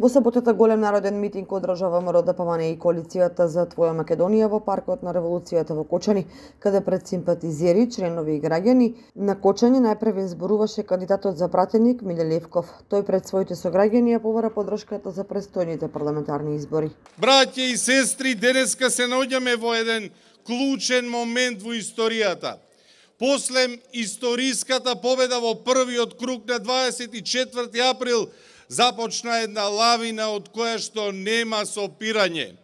Во саботата голем народен митинг одржа ВМРО ДПМН и коалицијата за Твоја Македонија во паркот на Револуцијата во Кочани, каде пред симпатизери, членови и граѓани на Кочани најпрви зборуваше кандидатот за пратеник Миле Левков. Тој пред своите сограѓани ја побара поддршката за престојните парламентарни избори. Браќа и сестри, денеска се наоѓаме во еден клучен момент во историјата. После историската победа во првиот круг на 24 април започна една лавина од која што нема сопирање.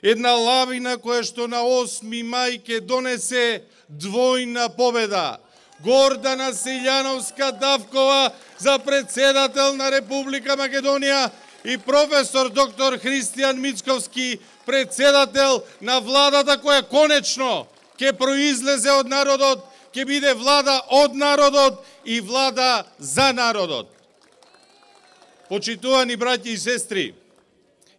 Една лавина која што на 8 мај ќе донесе двојна победа. Гордана Силјановска-Давкова за председател на Република Македонија и професор доктор Христијан Мицковски председател на владата која конечно ќе произлезе од народот, ќе биде влада од народот и влада за народот. Почитувани браќи и сестри,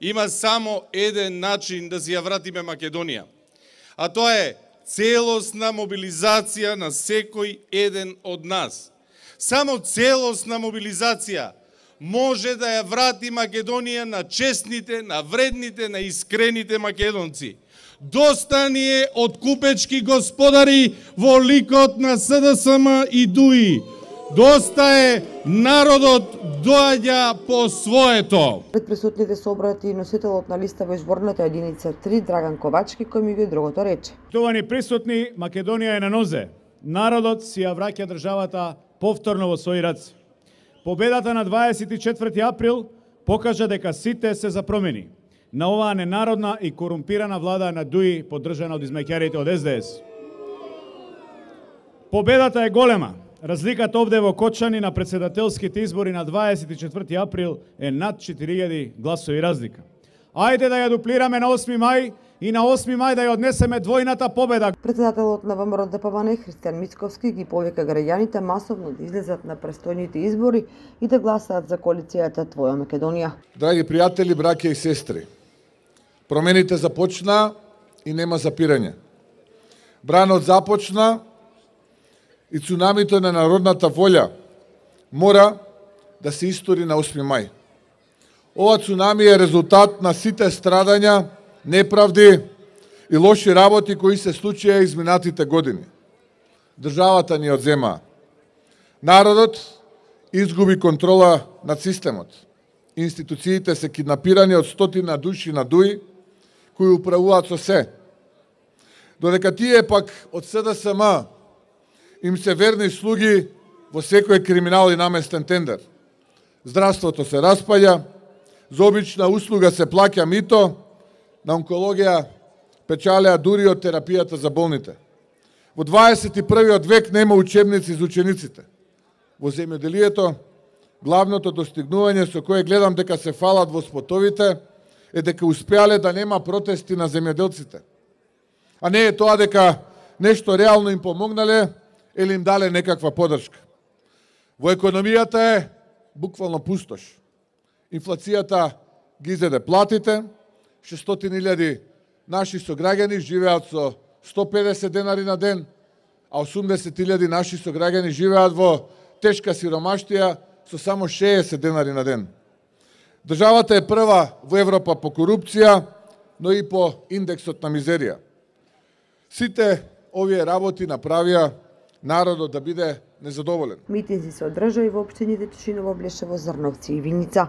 има само еден начин да си ја вратиме Македонија, а тоа е целосна мобилизација на секој еден од нас. Само целосна мобилизација може да ја врати Македонија на честните, на вредните, на искрените македонци. Доста ни е од купечки господари во ликот на СДСМ и ДУИ. Доста е, народот доаѓа по своето. Пред присутните се обрати и носителот на листа во изборната единица 3 Драган Ковачки, кој ми го другото рече. Товани присутни, Македонија е на нозе. Народот си ја враќа државата повторно во своји раци. Победата на 24 април покажа дека сите се за промени на оваа ненародна и корумпирана влада на ДУИ, поддржана од измаќарите од СДС. Победата е голема. Разликата овде во Кочани на председателските избори на 24 април е над 4000 гласови разлика. Ајде да ја дуплираме на 8 мај и на 8 мај да ја однесеме двојната победа. Председателот на ВМРО ДПМН Христијан Мицковски ги повика граѓаните масовно да излезат на престојните избори и да гласаат за коалицијата Твоја Македонија. Драги пријатели, браќа и сестри, промените започна и нема запирање. Бранот започна и цунамито на народната волја мора да се истори на 8 мај. Ова цунами е резултат на сите страдања, неправди и лоши работи кои се случија изминатите години. Државата ни одзема. Народот изгуби контрола над системот. Институциите се киднапирани од стотина души на ДУИ кои управуваат со се. Додека тие пак од СДСМ им се верни слуги во секој криминал и наместен тендер. Здравството се распаѓа, за обична услуга се плаќа мито, на онкологија печалеа дури од терапијата за болните. Во 21. век нема учебници за учениците. Во земјоделието, главното достигнување со кое гледам дека се фалат во спотовите е дека успеале да нема протести на земјоделците. А не е тоа дека нешто реално им помогнале или им дале некаква поддршка. Во економијата е буквално пустош. Инфлацијата ги изеде платите, 600.000 наши сограѓани живеат со 150 денари на ден, а 80.000 наши сограѓани живеат во тешка сиромаштија со само 60 денари на ден. Државата е прва во Европа по корупција, но и по индексот на мизерија. Сите овие работи направија народот да биде незадоволен. Митинзи се одржа и во општините Тишиново, Блешево, Зрновци и Виница.